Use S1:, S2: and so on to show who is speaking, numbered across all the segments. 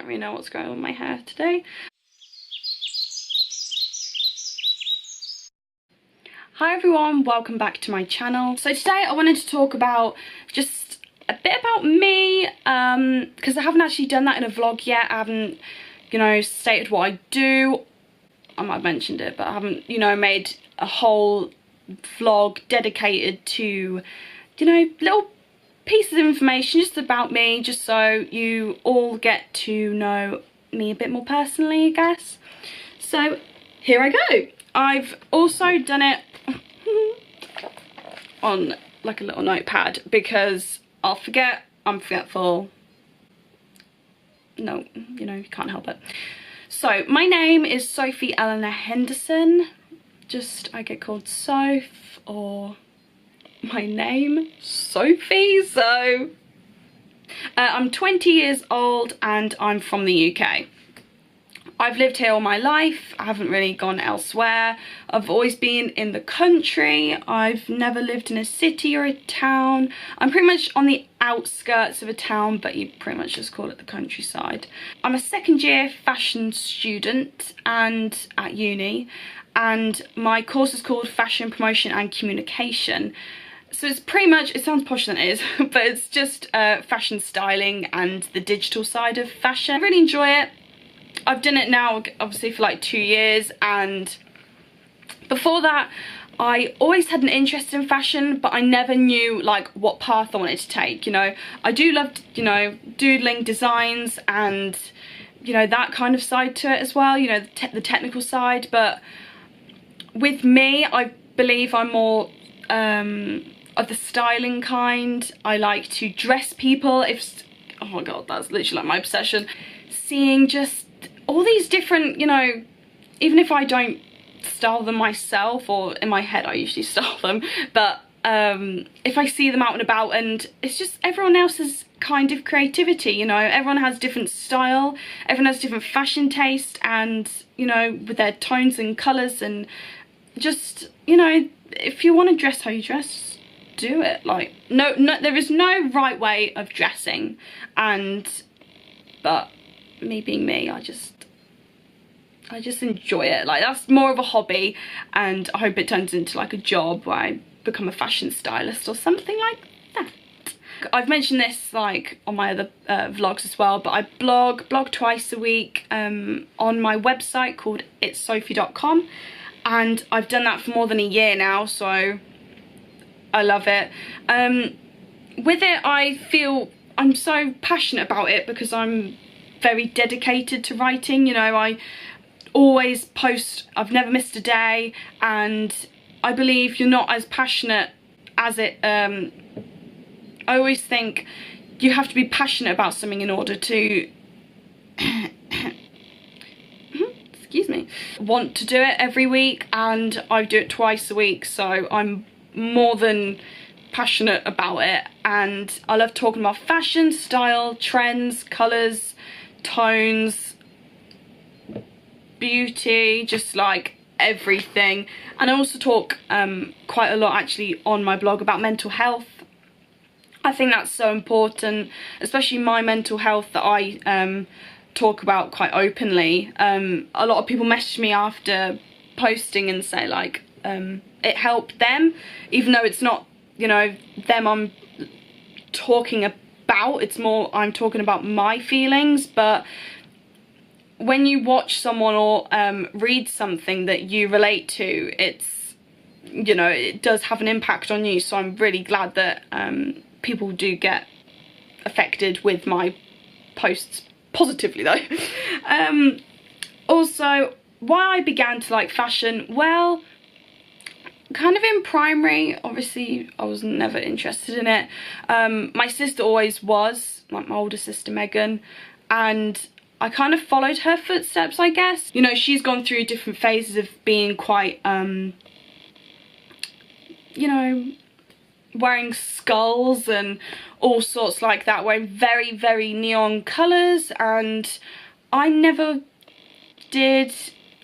S1: don't really know what's going on with my hair today. Hi everyone, welcome back to my channel. So today I wanted to talk about just a bit about me, because I haven't actually done that in a vlog yet. I haven't, you know, stated what I do. I might have mentioned it, but I haven't, you know, made a whole vlog dedicated to, you know, little pieces of information just about me, just so you all get to know me a bit more personally, I guess. So here I go. I've also done it on like a little notepad because I'll forget, I'm forgetful. No, you know, you can't help it. So my name is Sophie Eleanor Henderson. Just, I get called Soph, or my name, Sophie. So I'm 20 years old and I'm from the UK. I've lived here all my life. I haven't really gone elsewhere. I've always been in the country. I've never lived in a city or a town. I'm pretty much on the outskirts of a town, but you pretty much just call it the countryside. I'm a second year fashion student and at uni, and my course is called Fashion Promotion and Communication. So it's pretty much, it sounds posher than it is, but it's just fashion styling and the digital side of fashion. I really enjoy it. I've done it now obviously for like 2 years, and before that I always had an interest in fashion, but I never knew like what path I wanted to take. You know, I do love, you know, doodling designs and, you know, that kind of side to it as well, you know, the technical side. But with me, I believe I'm more of the styling kind. I like to dress people. Oh my god, that's literally like my obsession. Seeing just all these different, you know, even if I don't style them myself, or in my head I usually style them, but if I see them out and about, and it's just everyone else's kind of creativity, you know, everyone has different style, everyone has different fashion taste, and, you know, with their tones and colours, and just, you know, if you want to dress how you dress, do it. Like, no, there is no right way of dressing, but me being me, I just enjoy it. Like, that's more of a hobby, and I hope it turns into like a job where I become a fashion stylist or something like that. I've mentioned this like on my other vlogs as well, but I blog twice a week on my website called itssophie.com, and I've done that for more than a year now, so I love it. With it, I feel I'm so passionate about it because I'm very dedicated to writing. You know, I always post, I've never missed a day, and I believe you're not as passionate as it, I always think you have to be passionate about something in order to excuse me, want to do it every week, and I do it twice a week, so I'm more than passionate about it. And I love talking about fashion, style, trends, colours, tones, beauty, just like everything. And I also talk quite a lot actually on my blog about mental health. I think that's so important, especially my mental health, that I talk about quite openly. A lot of people message me after posting and say like it helped them, even though it's not, you know, them I'm talking about, it's more I'm talking about my feelings. But when you watch someone or read something that you relate to, it's, you know, it does have an impact on you. So I'm really glad that people do get affected with my posts positively though. Also, why I began to like fashion, well, kind of in primary, obviously I was never interested in it. My sister always was, like my older sister Megan, and I kind of followed her footsteps, I guess. You know, she's gone through different phases of being quite, you know, wearing skulls and all sorts like that, wearing very, very neon colours, and I never did.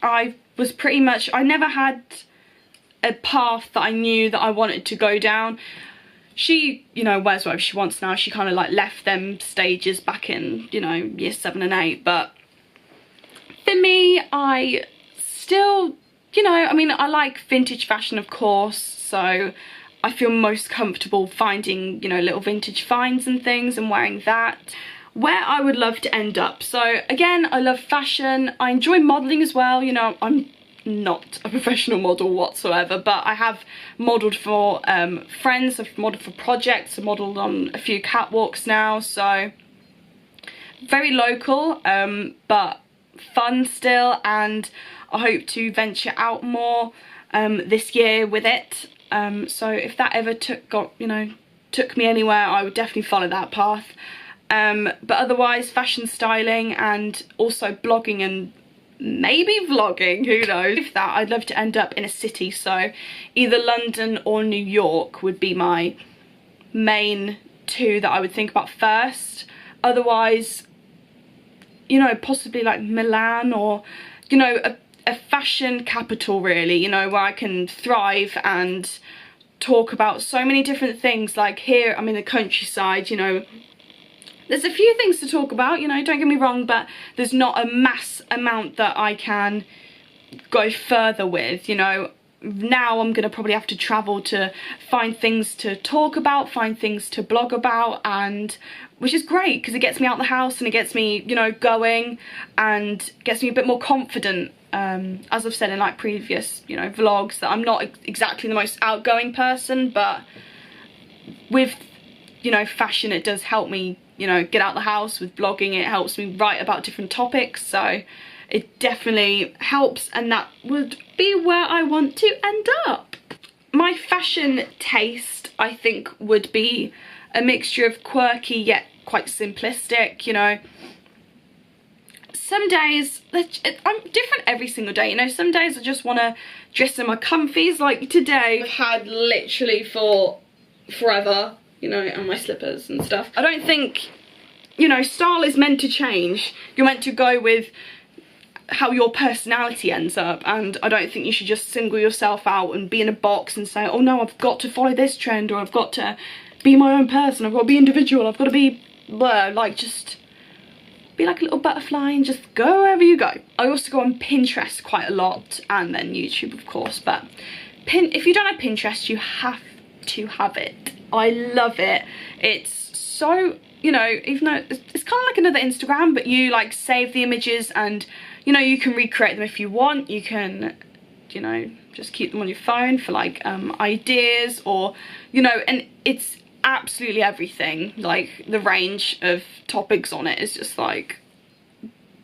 S1: I was pretty much, I never had a path that I knew that I wanted to go down. she, you know, wears whatever she wants now. She kind of like left them stages back in, you know, year 7 and 8. But for me, I still, you know, I mean, I like vintage fashion, of course, so I feel most comfortable finding, you know, little vintage finds and things and wearing that. Where I would love to end up. So again, I love fashion. I enjoy modelling as well. You know, I'm not a professional model whatsoever, but I have modelled for friends, I've modelled for projects, I've modelled on a few catwalks now, so very local, but fun still, and I hope to venture out more this year with it. So if that ever took me anywhere, I would definitely follow that path. But otherwise, fashion styling and also blogging and maybe vlogging, who knows. With that, I'd love to end up in a city, so either London or New York would be my main two that I would think about first. Otherwise, you know, possibly like Milan, or, you know, a fashion capital really, you know, where I can thrive and talk about so many different things. Like here, I'm in the countryside, you know, there's a few things to talk about, you know, don't get me wrong, but there's not a mass amount that I can go further with, you know. Now I'm going to probably have to travel to find things to talk about, find things to blog about, and which is great because it gets me out of the house and it gets me, you know, going and gets me a bit more confident. As I've said in like previous, you know, vlogs, that I'm not exactly the most outgoing person, but with, you know, fashion, it does help me, you know, get out the house. With blogging, it helps me write about different topics, so it definitely helps, and that would be where I want to end up. My fashion taste, I think, would be a mixture of quirky yet quite simplistic, you know. Some days, I'm different every single day, you know. Some days I just want to dress in my comfies, like today I've had literally for forever, you know, and my slippers and stuff. I don't think, you know, style is meant to change. You're meant to go with how your personality ends up, and I don't think you should just single yourself out and be in a box and say, oh no, I've got to follow this trend, or I've got to be my own person, I've got to be individual, I've got to be blah. Like, just be like a little butterfly and just go wherever you go. I also go on Pinterest quite a lot, and then YouTube, of course, but if you don't have Pinterest, you have to have it. I love it. It's so, you know, even though it's kind of like another Instagram, but you like save the images and, you know, you can recreate them if you want. You can, you know, just keep them on your phone for like ideas, or, you know, and it's absolutely everything. Like the range of topics on it is just like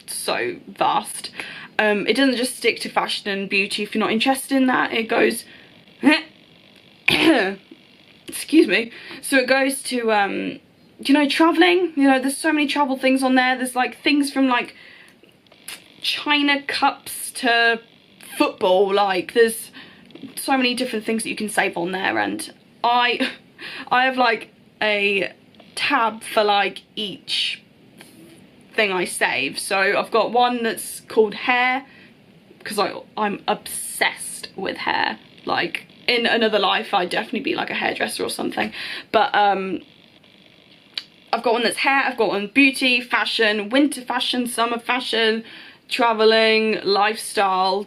S1: so vast. It doesn't just stick to fashion and beauty. If you're not interested in that, it goes excuse me, so it goes to you know, traveling. You know, there's so many travel things on there. There's like things from like China cups to football. Like there's so many different things that you can save on there, and I have like a tab for like each thing I save. So I've got one that's called hair, because I'm obsessed with hair. Like in another life I'd definitely be like a hairdresser or something, but I've got one that's hair, I've got one beauty, fashion, winter fashion, summer fashion, traveling, lifestyle,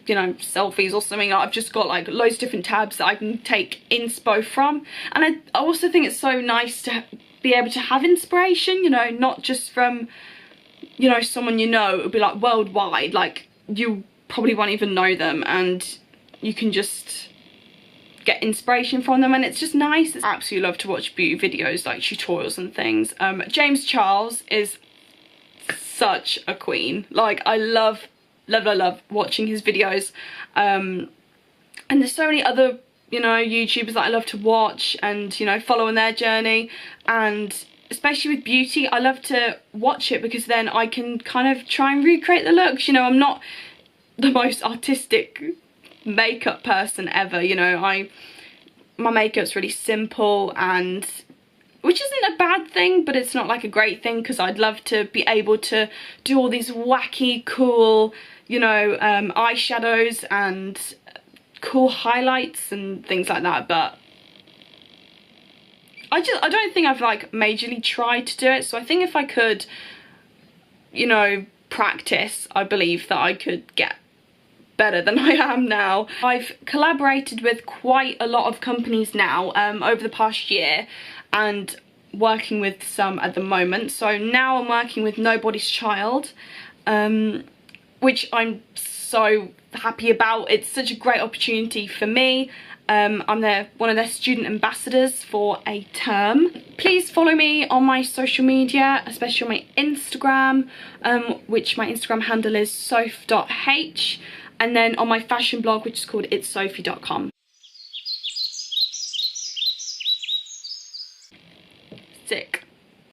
S1: you know, selfies or something. I've just got like loads of different tabs that I can take inspo from, and I also think it's so nice to be able to have inspiration, you know, not just from, you know, someone you know. It would be like worldwide, like you probably won't even know them, and you can just get inspiration from them, and it's just nice. I absolutely love to watch beauty videos, like tutorials and things. James Charles is such a queen. Like I love watching his videos, and there's so many other, you know, YouTubers that I love to watch and, you know, following their journey. And especially with beauty, I love to watch it because then I can kind of try and recreate the looks. You know, I'm not the most artistic makeup person ever, you know. My makeup's really simple, and which isn't a bad thing, but it's not like a great thing, because I'd love to be able to do all these wacky cool, you know, eyeshadows and cool highlights and things like that. But I don't think I've like majorly tried to do it, so I think if I could, you know, practice, I believe that I could get better than I am now. I've collaborated with quite a lot of companies now over the past year, and working with some at the moment. So now I'm working with Nobody's Child, which I'm so happy about. It's such a great opportunity for me. I'm one of their student ambassadors for a term. Please follow me on my social media, especially on my Instagram, which my Instagram handle is soph.h, and then on my fashion blog, which is called itssophie.com.